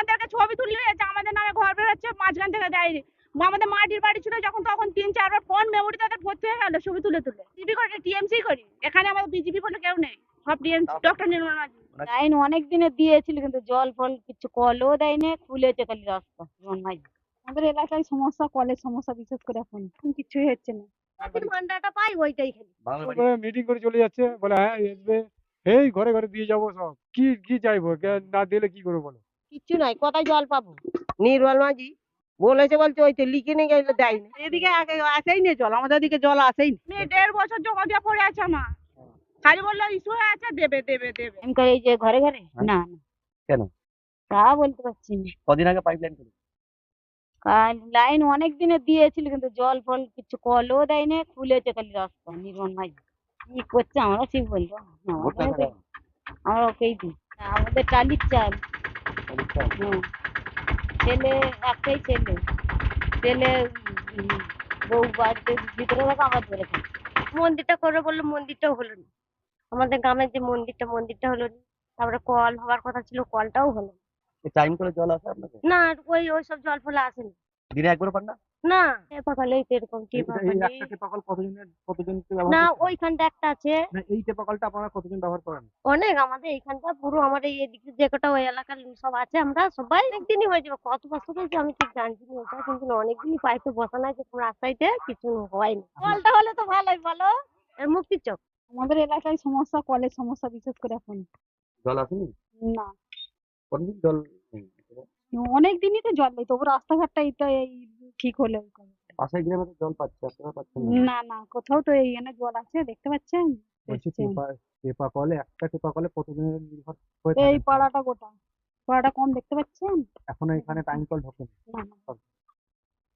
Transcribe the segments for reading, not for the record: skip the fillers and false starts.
আমাদেরকে ছবি তুলে নিয়েছে, আমাদের নামে ঘর বেরোচ্ছে, মাঝখান থেকে দেয়নি। আমাদের মাটির বাড়ি ছিল যখন, তখন 3-4 বার ফোন মেমোরি তাদের ভর্তি হয়ে গেল ছবি তুলে তুলে। বিজেপি করে, টিএমসি করি, এখানে আমাদের বিজেপি বলে কেউ নেই, সব টিএমসি। ডক্টর নির্মল মাঝি লাইন অনেক দিনে দিয়েছিল, কিন্তু জল ফল কিছু কলও দেয়নি, খুলেছে খালি রাস্তা। আমাদের এলাকায় সমস্যা, কলের সমস্যা বিশেষ করে এখন কিছুই হচ্ছে না। ভান্ডারটা পাই ওইটাই খালি মিটিং করে চলে যাচ্ছে, বলে হ্যাঁ আসবে, এই ঘরে ঘরে দিয়ে যাবো সব। কি কি চাইবো, না দিলে কি করবো বলো? কিচ্ছু নাই, কোথায় জল পাবো? নির্মল মাঝি বলেছে, বলছে ওই তো লিখে নিয়ে গেলে দেয়নি। এদিকে আসেই না জল, আমাদের দিকে জল আসেই না। 1.5 বছর জমা দিয়ে পড়ে আছে আমার, খালি বললো ইস্যু হয়ে আছে, দেবে দেবে দেবে। আমি কই এই যে ঘরে ঘরে না না, কেন? তা বলতে পারছি না। কদিন আগে পাইপ লাইন করেছে। লাইন অনেক দিনে দিয়েছিল, কিন্তু জল ফল কিছু কলও দেয়নি, খুলেছে খালি রাস্তা। নির্মল মাঝি কি করছে আমরা ঠিক বলবো না, ভোটটা কারা? আমরা ওকেই দিই। আমাদের টালির চাল। হ্যাঁ, ছেলে একটাই ছেলে, ছেলে বউ বাড়িতে ভিতরে থাকে, আমরা ধরে থাকি। মন্দিরটা করবে বললো, মন্দিরটাও হলো না। আমাদের গ্রামের যে মন্দিরটা হলো না। তারপরে কল হওয়ার কথা ছিল, কলটাও হলো না। টাইম করে জল আসে আপনাদের? না, ওই সব জল ফলে আসেনি। দিনে একবার পান না? না, টেপাকলেই এরকম টেপাকলেই। একটা টেপা কল কতজন না, ওইখানটা একটা আছে। না, এই টেপা কলটা আপনারা কতজন ব্যবহার করেন? অনেক, আমাদের এইখানটা পুরো আমাদের এদিকে যে কটা ওই এলাকার সব আছে, আমরা সবাই অনেকদিনই হয়ে যাবে। কত বছর হয়েছে আমি ঠিক জানছি না ওটা, কিন্তু অনেকদিনই পাইপে বসানো আছে রাস্তাইতে, কিছু হয়নি। কলটা হলে তো ভালোই, বলো। মুক্তির চক। আমাদের এলাকায় সমস্যা, কলের সমস্যা বিশেষ করে এখন। জল আসেনি? না, কতদিন জল নেই? অনেক দিনই তো জল নেই, তবু রাস্তাঘাটটা এই ঠিক হলো। পাশের গ্রামে তো জল পাচ্ছে, আপনারা পাচ্ছেন না? না না, কোথাও তো এইখানে জল আছে, দেখতে পাচ্ছেন? বলছি এসছে। টেপা কলে, একটা টেপা কলে কতজনের নির্ভর হয়ে এই থাকে? পাড়াটা গোটা, পাড়াটা কম, দেখতে পাচ্ছেন? এখনো এখানে টাইম কল ঢোকেনি। না না,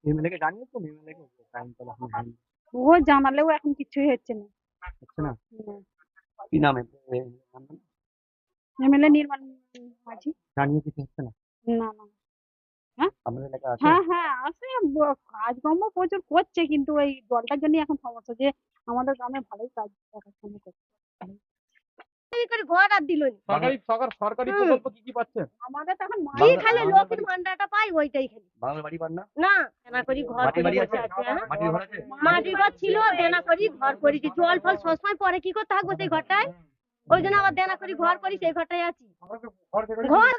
এমএলএ কে জানিয়েছেন? এমএলএ কে টাইম কল এখন হয়নি, ও জানালেও এখন কিছুই হচ্ছে না। হচ্ছে না। কি নামে? এমএলএ নির্মল মাঝি। জানিয়ে কিছু হচ্ছে না। না না, হ্যাঁ আপনাদের এলাকা আছে? হ্যাঁ হ্যাঁ আছে, কাজকর্ম প্রচুর করছে, কিন্তু ওই জলটার জন্য এখন সমস্যা, যে আমাদের গ্রামে ভালোই কাজ দেখাশোনা করছে। ঘর আর দিল সরকারি প্রকল্প কি কি পাচ্ছেন? আমাদের তো এখন কি খালি লক্ষ্মীর ভান্ডারটা পাই ওইটাই খালি। বাংলা বাড়ি পান না? না, দেনা করি ঘর মাটির করে বাড়ি বসে আছে? আছে। হ্যাঁ? মাটির ঘর আছে? মাটির ঘর ছিল, দেনা করি ঘর করেছি। জল ফল সবসময় পরে কি করে থাকবো সেই ঘরটায়? ওই জন্য আবার দেনা করি ঘর করি, সেই ঘরটাই আছি। ঘর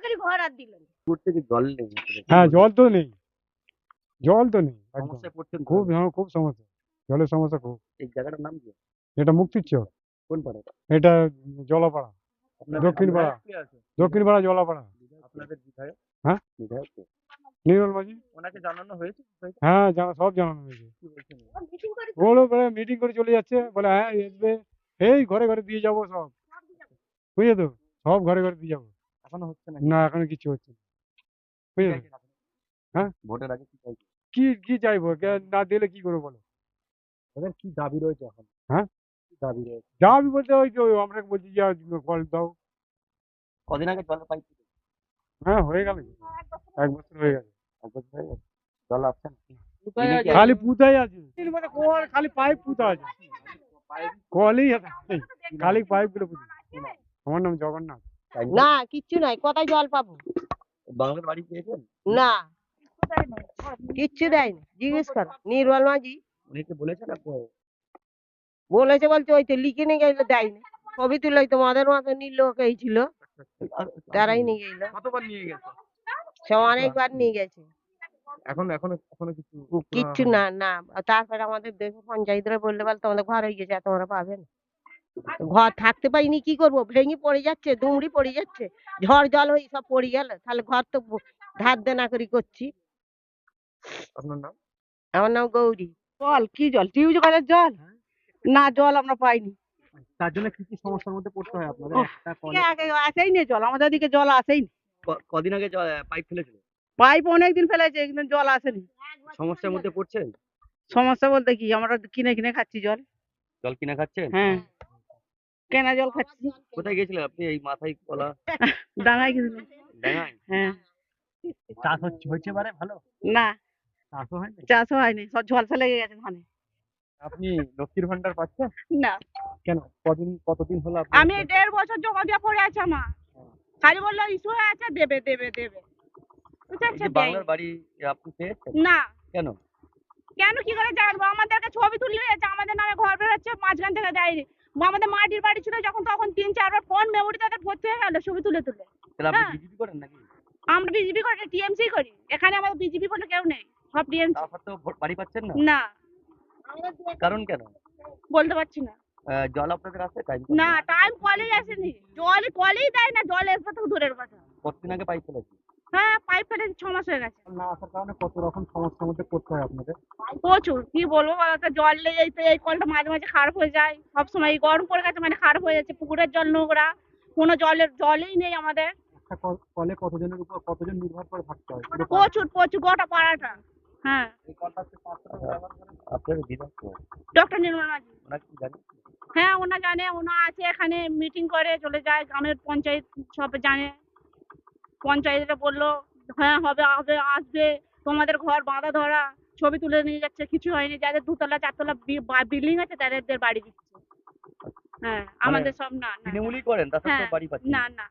করি, ঘর আর দিল না। করতে কি জল নেই? হ্যাঁ, জল তো নেই, জল তো নেই, একদম সমস্যায় পড়ছেন খুব, হ্যাঁ, খুব সমস্যা, জলের সমস্যা খুব। এই জায়গাটার নাম কি? এটা মুক্তির চক, কোন পাড়া? এটা জলাপাড়া, আপনাদের দক্ষিণ পাড়া, কে আছে? দক্ষিণ পাড়া জলাপাড়া। আপনাদের বিধায়ক? হ্যাঁ? বিধায়ক কে? নির্মল মাঝি। ওনাকে জানানো হয়েছে? হ্যাঁ, সব জানানো হয়েছে। কি বলছেন? মিটিং করি, বলো, মিটিং করে চলে যাচ্ছে, বলে হ্যাঁ আসবে, এই ঘরে ঘরে দিয়ে যাবো সব। বুঝলে তো, সব ঘরে ঘরে দিয়ে যাবো। এখনো হচ্ছে না? না, এখনো কিছু হচ্ছে না। বুঝলে তো? হ্যাঁ? ভোটের আগে কি চাইছে? কি চাইবো, না দিলে কি করবো বলো? ওদের কি দাবি রয়েছে এখন? হ্যাঁ? কি দাবি রয়েছে? যা আমি বলতে, ওই যে আমরা বলছি যে কল দাও। কদিন আগে জল পাইপ? হ্যাঁ, হয়ে গেল, 1 বছর হয়ে গেছে। এক বছর হয়ে গেছে, জল আসছে না? খালি পুঁতাই আছে, খালি পাইপ পুঁতা আছে, কলই আছে, খালি পাইপ গুলো পুঁতা। আমার নাম জগন্নাথ। না কিচ্ছু নাই, কোথায় জল পাবো? বাংলার বাড়ি পেয়েছেন? না, কিচ্ছু দেয়নি, জিজ্ঞেস করো নির্মল মাঝি। উনিকে বলেছেন আপনার? বলেছে, বলছে ওই তো লিখে নিয়ে গেলে দেয়নি। ছবি তুলে তোমাদের মতো লোক এই ছিল, তারাই নিয়ে গেল। কতবার নিয়ে গেছে? সে অনেকবার নিয়ে গেছে, এখনো কিচ্ছু না। না, তারপরে আমাদের দেখো পঞ্চায়েতরা বললে, বল তোমাদের ঘর হয়ে গেছে, তোমরা পাবে না। ঘর থাকতে পারিনি, কি করবো? ভেঙে পড়ে যাচ্ছে, দুমড়ি পড়ে যাচ্ছে, ঝড় জল হয়ে সব পড়ে গেল। তাহলে ঘর তো ধার দেনা করি করছি। আপনার নাম? আমার নাম গৌরী। জল কি জল, টিউজ কলের জল? না, জল আমরা পাইনি। তার জন্য কি কি সমস্যার মধ্যে পড়তে হয় আপনাদের? একটা কলে আসেই না জল, আমাদের দিকে জল আসেই না। কদিন আগে পাইপ ফেলেছিল? পাইপ অনেকদিন ফেলেছে, কিন্তু জল আসেনি। সমস্যার মধ্যে পড়ছেন? সমস্যা বলতে কি, আমরা কিনে কিনে খাচ্ছি জল। জল কিনা খাচ্ছেন? হ্যাঁ, কেনা জল খাচ্ছি। কোথায় গেছিলেন আপনি? এই মাথায় কলা ডাঙায় কিছু ডাঙায়? হ্যাঁ। চাষ হচ্ছে পারে ভালো? না, চাষও হয় না। চাষও হয়নি, সব ঝলসা লেগে গেছে ধানে। আপনি লক্ষ্মীর ভান্ডার পাচ্ছেন? না, কেন, কতদিন হলো আপনি? আমি 1.5 বছর জমা দিয়ে পড়ে আছে আমার, খালি বললো ইস্যু হয়ে আছে, দেবে দেবে দেবে। বুঝতে এই যে পারছেন? বাংলার বাড়ি আপনি পেয়েছেন? না, কেন? কেন কি করে জানবো? আমাদেরকে ছবি তুলে নিয়েছে, আমাদের নামে ঘর বেরোচ্ছে, মাঝখান থেকে দেয়নি। আমাদের মাটির বাড়ি ছিল যখন তখন 3-4 বার ফোন মেমোরি তাদের ভর্তি হয়ে গেল ছবি তুলে তুলে। তাহলে আপনি হ্যাঁ। বিজেপি করেন নাকি? আমরা বিজেপি করি, টিএমসি করি। এখানে আমাদের বিজেপি বলে কেউ নেই, সব টিএমসি। তা সত্ত্বেও বাড়ি পাচ্ছেন না? না, কারণ কেন? বলতে পারছি না। জল আপনাদের আছে টাইম? না, টাইম কলেই আসেনি, কলেই দেয় না, জল আসবে তো দূরের কথা। কতদিন আগে পাইপ ফেলেছে? হ্যাঁ, পাইপ ফেলেছে 6 মাস হয়ে গেছে। না আসার কারণে কত রকম সমস্যার মধ্যে পড়তে হয় আপনাদের। প্রচুর, কি বলবো বলো তো, জল লেগেই তো এই কলটা মাঝে মাঝে খারাপ হয়ে যায়। সবসময় এই গরম পড়ে গেছে মানে খারাপ হয়ে যাচ্ছে, পুকুরের জল নোংরা, কোনো জলেই নেই আমাদের। একটা কলে কতজনের উপর কতজন নির্ভর করে থাকতে হয়? পুরো প্রচুর প্রচুর, গোটা পাড়াটা। হ্যাঁ, আপনার বিধায়ক কে? ডক্টর নির্মল মাঝি। ওনাকে কি জানেন? হ্যাঁ, ওনা জানে, ওনা আছে এখানে, মিটিং করে চলে যায়, গ্রামের পঞ্চায়েত সব জানে। পঞ্চায়েতরা বললো হ্যাঁ হবে, হবে, আসবে, তোমাদের ঘর বাঁধা ধরা, ছবি তুলে নিয়ে যাচ্ছে, কিছু হয়নি। যাদের 2 তলা 4 তলা বিল্ডিং আছে তাদের বাড়ি দিচ্ছে। হ্যাঁ, আমাদের সব না না তৃণমূলই করেন তা হ্যাঁ, সত্ত্বেও বাড়ি পাচ্ছেন না না? না